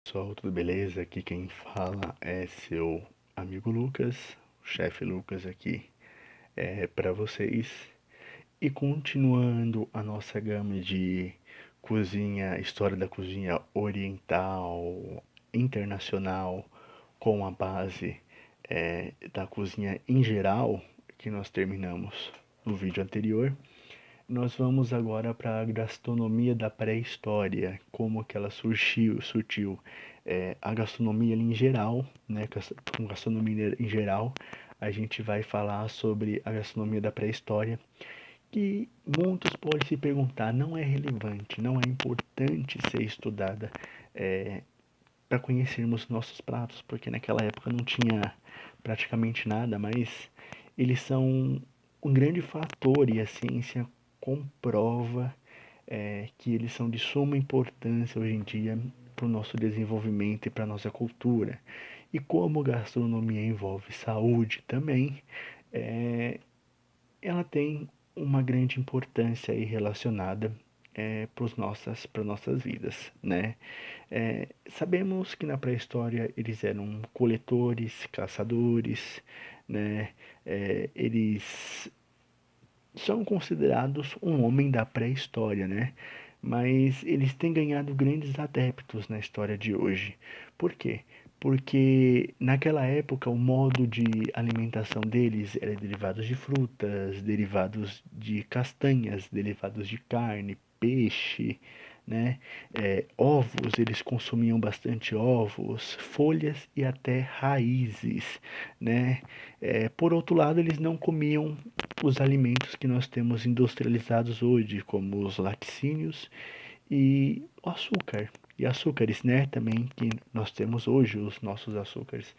Pessoal, tudo beleza? Aqui quem fala é seu amigo Lucas, o chefe Lucas aqui para vocês. E continuando a nossa gama de cozinha, história da cozinha oriental, internacional, com a base da cozinha em geral, que nós terminamos no vídeo anterior. Nós vamos agora para a gastronomia da pré-história, como que ela surgiu a gastronomia ali em geral, né? Com gastronomia em geral, a gente vai falar sobre a gastronomia da pré-história, que muitos podem se perguntar, não é relevante, não é importante ser estudada para conhecermos nossos pratos, porque naquela época não tinha praticamente nada, mas eles são um grande fator e a ciência comprova que eles são de suma importância hoje em dia para o nosso desenvolvimento e para a nossa cultura. E como gastronomia envolve saúde também, ela tem uma grande importância aí relacionada para nossas vidas, né? Sabemos que na pré-história eles eram coletores, caçadores, né? Eles são considerados um homem da pré-história, né? Mas eles têm ganhado grandes adeptos na história de hoje. Por quê? Porque naquela época o modo de alimentação deles era derivados de frutas, derivados de castanhas, derivados de carne, peixe, né? Ovos, eles consumiam bastante ovos, folhas e até raízes, né? Por outro lado, eles não comiam os alimentos que nós temos industrializados hoje, como os laticínios e o açúcar. E açúcares, né, também que nós temos hoje, os nossos açúcares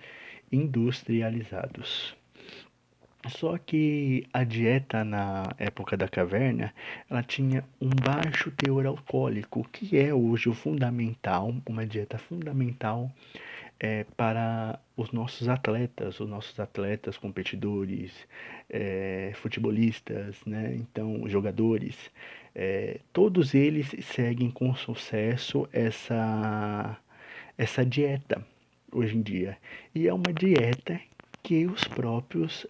industrializados. Só que a dieta na época da caverna, ela tinha um baixo teor alcoólico, que é hoje o fundamental, uma dieta fundamental para os nossos atletas competidores, futebolistas, né? Então, jogadores, todos eles seguem com sucesso essa dieta hoje em dia. E é uma dieta que os próprios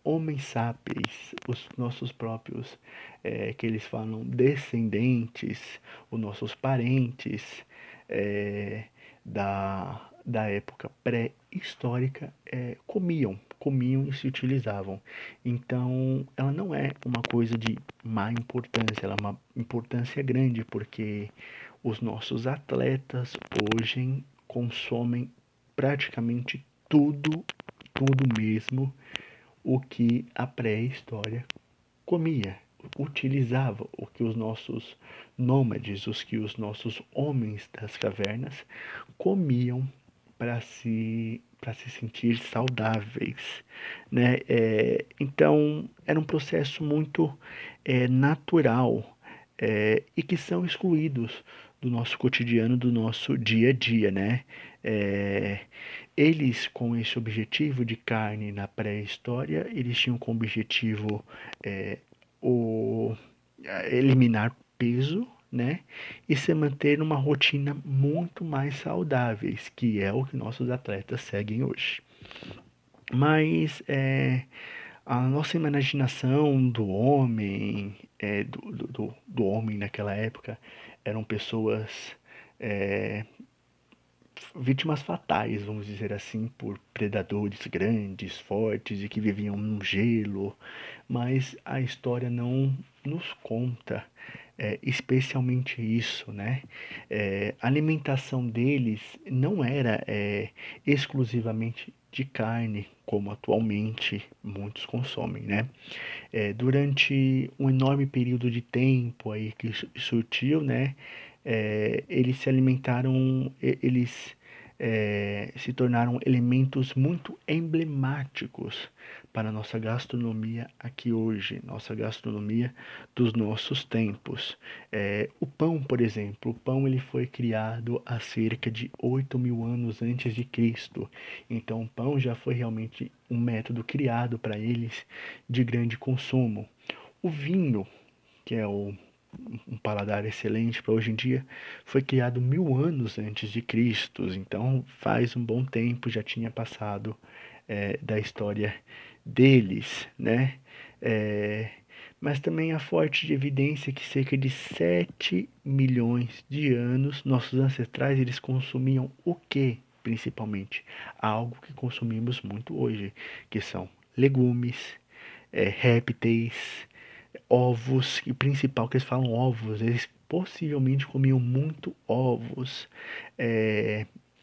homens sapiens, os nossos próprios, que eles falam descendentes, os nossos parentes da época pré-histórica comiam e se utilizavam. Então, ela não é uma coisa de má importância, ela é uma importância grande, porque os nossos atletas hoje consomem praticamente tudo mesmo o que a pré-história comia, utilizava, o que os nossos nômades, os que os nossos homens das cavernas comiam para se sentir saudáveis, né? Então era um processo muito natural e que são excluídos do nosso cotidiano, do nosso dia a dia, né? É, eles, com esse objetivo de carne na pré-história, eles tinham como objetivo é, o, eliminar peso, né? E se manter numa rotina muito mais saudáveis, que é o que nossos atletas seguem hoje. Mas a nossa imaginação do homem, do homem naquela época, eram pessoas é, vítimas fatais, vamos dizer assim, por predadores grandes, fortes e que viviam no gelo, mas a história não nos conta especialmente isso, né? A alimentação deles não era exclusivamente de carne, como atualmente muitos consomem, né? Durante um enorme período de tempo aí que surtiu, né? Eles se alimentaram, eles se tornaram elementos muito emblemáticos para a nossa gastronomia aqui hoje, nossa gastronomia dos nossos tempos. O pão, por exemplo, o pão ele foi criado há cerca de 8.000 anos antes de Cristo. Então, o pão já foi realmente um método criado para eles de grande consumo. O vinho, que é um paladar excelente para hoje em dia, foi criado 1000 anos antes de Cristo. Então faz um bom tempo, já tinha passado da história deles, né? É, mas também há forte evidência que cerca de 7 milhões de anos nossos ancestrais eles consumiam o que principalmente? Algo que consumimos muito hoje, que são legumes, répteis, ovos, e principal que eles falam ovos, eles possivelmente comiam muito ovos,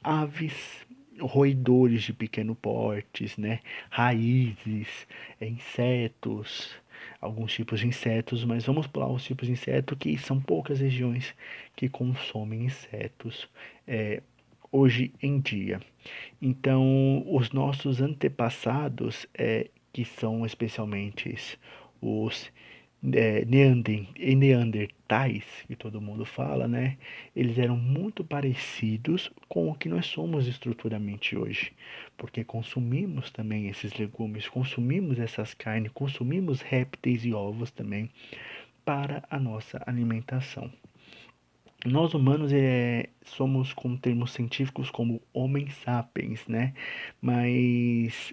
aves, roedores de pequeno portes, né? Raízes, insetos, alguns tipos de insetos, mas vamos pular os tipos de inseto que são poucas regiões que consomem insetos hoje em dia. Então, os nossos antepassados, que são especialmente os neandertais, que todo mundo fala, né? Eles eram muito parecidos com o que nós somos estruturalmente hoje, porque consumimos também esses legumes, consumimos essas carnes, consumimos répteis e ovos também para a nossa alimentação. Nós humanos somos com termos científicos como Homo sapiens, né? Mas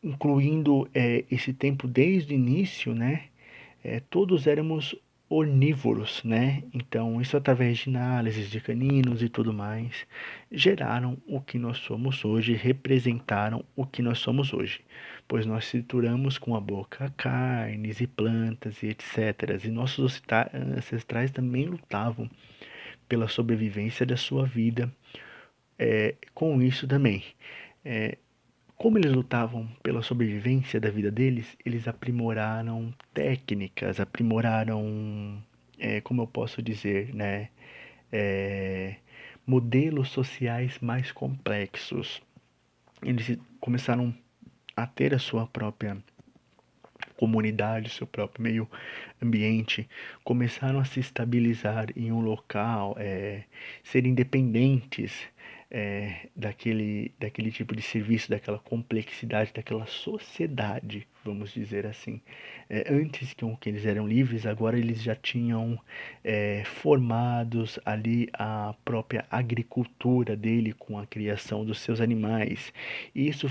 incluindo esse tempo desde o início, né? Todos éramos onívoros, né? Então, isso através de análises de caninos e tudo mais, geraram o que nós somos hoje, representaram o que nós somos hoje, pois nós trituramos com a boca carnes e plantas e etc. E nossos ancestrais também lutavam pela sobrevivência da sua vida, com isso também. Como eles lutavam pela sobrevivência da vida deles, eles aprimoraram técnicas, aprimoraram, como eu posso dizer, né, é, modelos sociais mais complexos. Eles começaram a ter a sua própria comunidade, seu próprio meio ambiente, começaram a se estabilizar em um local, ser independentes daquele tipo de serviço, daquela complexidade, daquela sociedade, vamos dizer assim. Antes que eles eram livres, agora eles já tinham formados ali a própria agricultura dele com a criação dos seus animais. E isso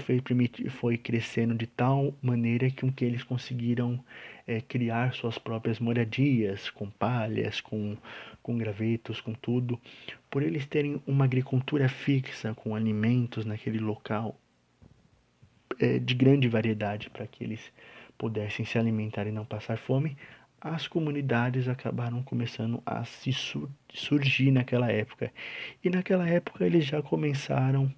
foi crescendo de tal maneira que eles conseguiram criar suas próprias moradias, com palhas, com gravetos, com tudo. Por eles terem uma agricultura fixa, com alimentos naquele local, de grande variedade para que eles pudessem se alimentar e não passar fome, as comunidades acabaram começando a surgir naquela época. E naquela época eles já começaram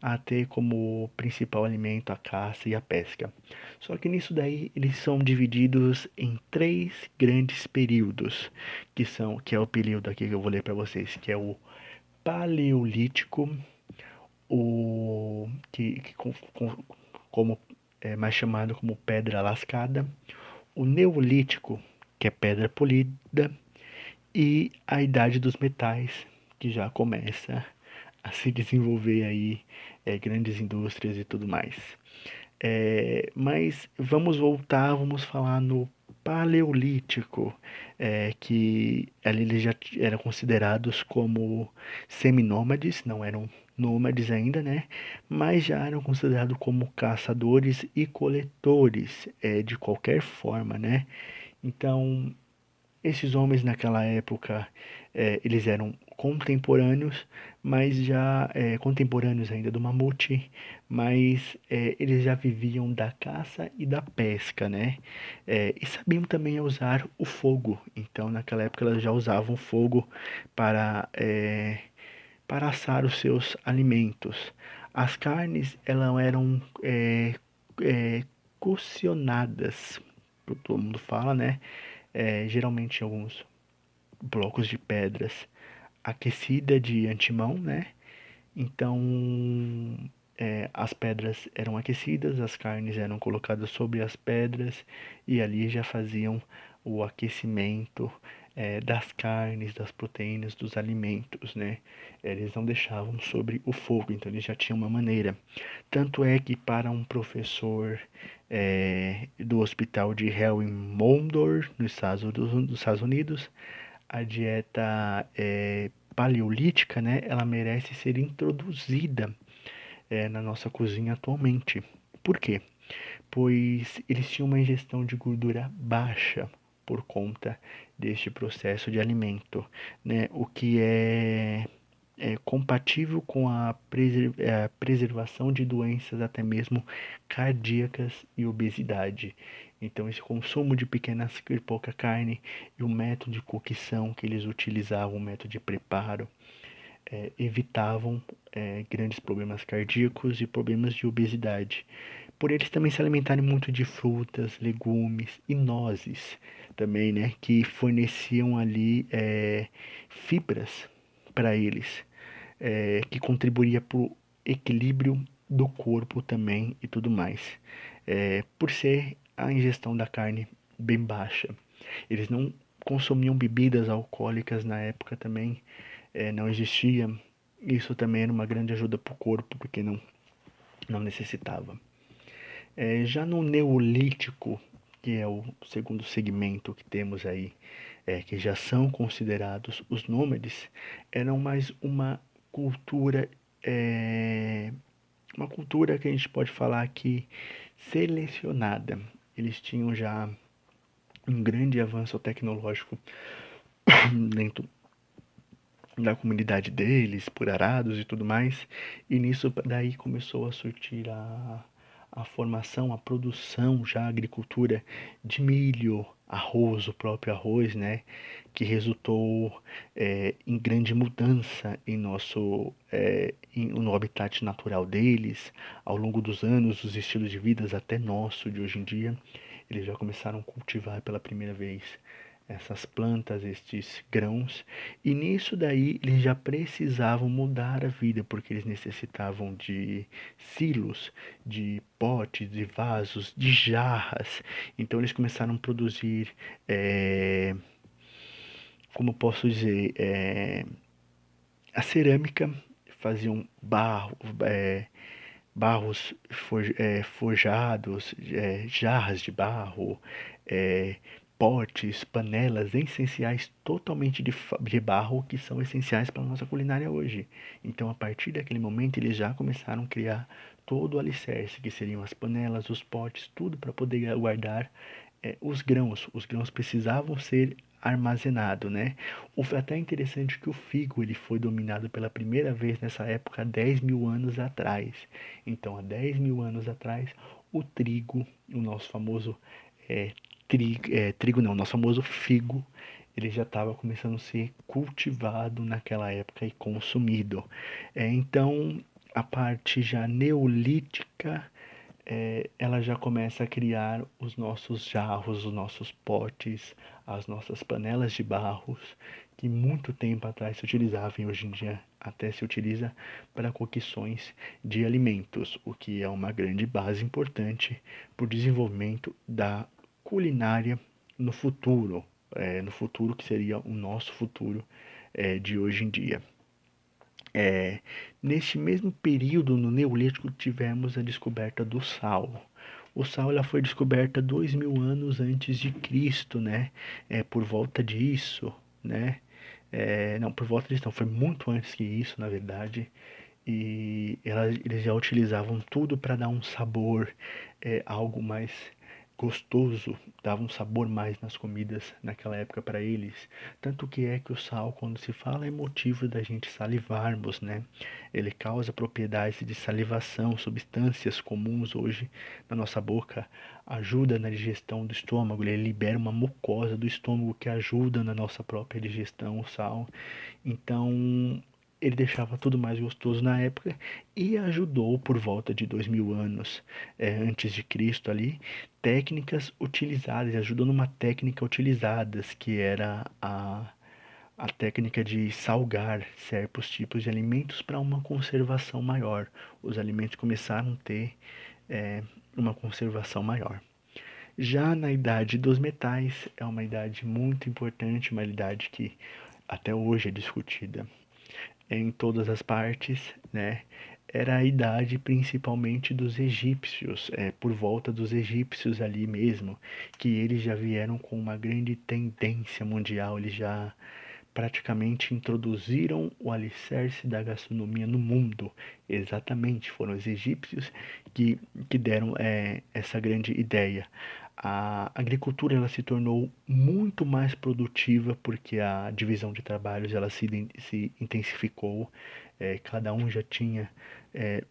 a ter como principal alimento a caça e a pesca. Só que nisso daí eles são divididos em três grandes períodos, que é o período aqui que eu vou ler para vocês, que é o Paleolítico, como é mais chamado como pedra lascada, o Neolítico, que é pedra polida, e a Idade dos Metais, que já começa a se desenvolver aí grandes indústrias e tudo mais. Mas vamos falar no Paleolítico, que ali eles já eram considerados como seminômades, não eram nômades ainda, né? Mas já eram considerados como caçadores e coletores, de qualquer forma, né? Então, esses homens naquela época, eles eram contemporâneos, mas já contemporâneos ainda do mamute, mas eles já viviam da caça e da pesca, né? E sabiam também usar o fogo. Então, naquela época, elas já usavam fogo para para assar os seus alimentos. As carnes, elas eram coccionadas, todo mundo fala, né? Geralmente em alguns blocos de pedras aquecida de antemão, né? Então, as pedras eram aquecidas, as carnes eram colocadas sobre as pedras e ali já faziam o aquecimento das carnes, das proteínas, dos alimentos, né? Eles não deixavam sobre o fogo, então eles já tinham uma maneira. Tanto é que para um professor do hospital de Hell em Mondor, nos Estados Unidos. A dieta paleolítica, né, ela merece ser introduzida na nossa cozinha atualmente. Por quê? Pois eles tinham uma ingestão de gordura baixa por conta deste processo de alimento, né? O que é compatível com a preservação de doenças até mesmo cardíacas e obesidade. Então, esse consumo de pequenas e pouca carne e o método de cocção que eles utilizavam, o método de preparo, evitavam grandes problemas cardíacos e problemas de obesidade. Por eles também se alimentarem muito de frutas, legumes e nozes também, né, que forneciam ali fibras para eles, que contribuía para o equilíbrio do corpo também e tudo mais. Por ser a ingestão da carne bem baixa, eles não consumiam bebidas alcoólicas na época também, não existia. Isso também era uma grande ajuda para o corpo, porque não necessitava. Já no Neolítico, que é o segundo segmento que temos aí, que já são considerados os nômades, eram mais cultura, é, uma cultura que a gente pode falar que selecionada. Eles tinham já um grande avanço tecnológico dentro da comunidade deles, por arados e tudo mais, e nisso daí começou a surtir a formação, a produção, já a agricultura de milho, arroz, o próprio arroz, né, que resultou em grande mudança no habitat natural deles, ao longo dos anos, os estilos de vida até nosso de hoje em dia, eles já começaram a cultivar pela primeira vez essas plantas, estes grãos, e nisso daí eles já precisavam mudar a vida, porque eles necessitavam de silos, de potes, de vasos, de jarras. Então eles começaram a produzir, como posso dizer, a cerâmica, faziam barros forjados, jarras de barro, é, potes, panelas essenciais totalmente de barro que são essenciais para a nossa culinária hoje. Então, a partir daquele momento, eles já começaram a criar todo o alicerce, que seriam as panelas, os potes, tudo para poder guardar os grãos. Os grãos precisavam ser armazenado, né? Até interessante que o figo ele foi dominado pela primeira vez nessa época há 10 mil anos atrás. Então, há 10 mil anos atrás, o trigo, o nosso famoso trigo não, o nosso famoso figo, ele já estava começando a ser cultivado naquela época e consumido. Então, a parte já neolítica ela já começa a criar os nossos jarros, os nossos potes, as nossas panelas de barros, que muito tempo atrás se utilizavam e hoje em dia até se utiliza para cocções de alimentos, o que é uma grande base importante para o desenvolvimento da culinária no futuro que seria o nosso futuro de hoje em dia. Neste mesmo período, no Neolítico, tivemos a descoberta do sal. O sal ela foi descoberta 2000 anos antes de Cristo, né? Por volta disso, né? Não, por volta disso não, foi muito antes que isso, na verdade. E eles já utilizavam tudo para dar um sabor, algo mais gostoso, dava um sabor mais nas comidas naquela época para eles. Tanto que é que o sal, quando se fala, é motivo da gente salivarmos, né? Ele causa propriedades de salivação, substâncias comuns hoje na nossa boca, ajuda na digestão do estômago, ele libera uma mucosa do estômago que ajuda na nossa própria digestão, o sal. Então, ele deixava tudo mais gostoso na época e ajudou por volta de 2000 anos antes de Cristo ali, técnicas utilizadas, ajudou numa técnica utilizadas que era a técnica de salgar certos tipos de alimentos para uma conservação maior. Os alimentos começaram a ter uma conservação maior. Já na idade dos metais, é uma idade muito importante, uma idade que até hoje é discutida em todas as partes, né? era a idade principalmente dos egípcios, por volta dos egípcios ali mesmo, que eles já vieram com uma grande tendência mundial, eles já praticamente introduziram o alicerce da gastronomia no mundo. Exatamente, foram os egípcios que deram essa grande ideia. A agricultura ela se tornou muito mais produtiva porque a divisão de trabalhos ela se intensificou. Cada um já tinha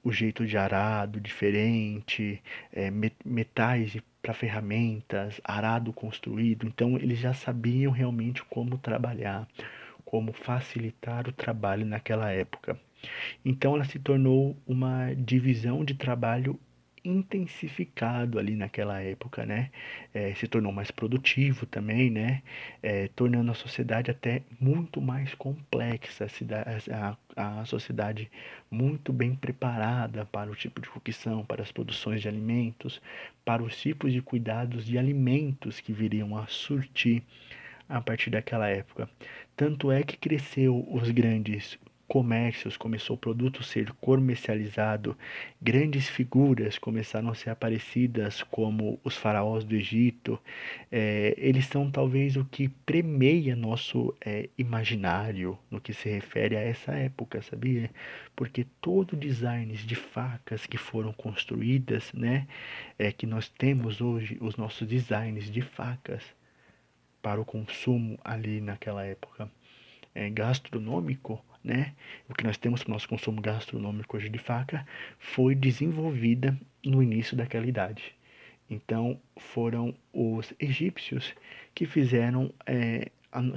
o jeito de arado diferente, metais para ferramentas, arado construído. Então eles já sabiam realmente como trabalhar, como facilitar o trabalho naquela época. Então ela se tornou uma divisão de trabalho intensificado ali naquela época, né? Se tornou mais produtivo também, né? Tornando a sociedade até muito mais complexa, a sociedade muito bem preparada para o tipo de cocção, para as produções de alimentos, para os tipos de cuidados de alimentos que viriam a surtir a partir daquela época. Tanto é que cresceu os grandes comércios, começou o produto a ser comercializado, grandes figuras começaram a ser aparecidas como os faraós do Egito. Eles são talvez o que premeia nosso imaginário no que se refere a essa época, sabia? Porque todo designs de facas que foram construídas, né, que nós temos hoje, os nossos designs de facas para o consumo ali naquela época gastronômico, né? O que nós temos para o nosso consumo gastronômico hoje de faca foi desenvolvida no início daquela idade. Então foram os egípcios que fizeram,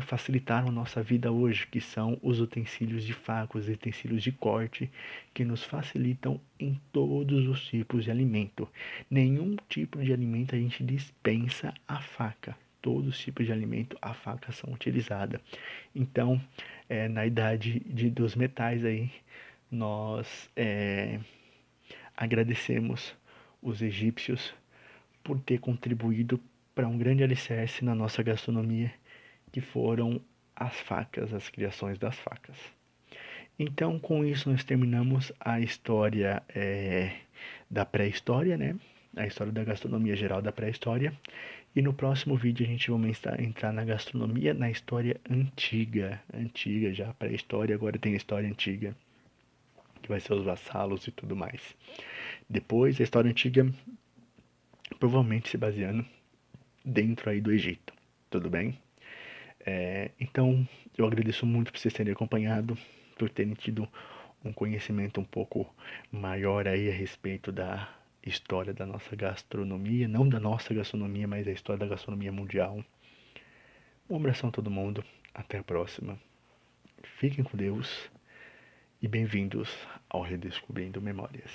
facilitaram a nossa vida hoje, que são os utensílios de faca, os utensílios de corte, que nos facilitam em todos os tipos de alimento. Nenhum tipo de alimento a gente dispensa a faca. Todos os tipos de alimento, a faca são utilizadas. Então, na idade dos metais aí, nós agradecemos os egípcios por ter contribuído para um grande alicerce na nossa gastronomia, que foram as facas, as criações das facas. Então, com isso, nós terminamos a história da pré-história, né? A história da gastronomia geral da pré-história. E no próximo vídeo a gente vai entrar na gastronomia, na história antiga. Antiga já, pré-história, agora tem a história antiga, que vai ser os vassalos e tudo mais. Depois, a história antiga, provavelmente se baseando dentro aí do Egito. Tudo bem? Então, eu agradeço muito por vocês terem acompanhado, por terem tido um conhecimento um pouco maior aí a respeito da história da nossa gastronomia, não da nossa gastronomia, mas da história da gastronomia mundial. Um abração a todo mundo, até a próxima. Fiquem com Deus e bem-vindos ao Redescobrindo Memórias.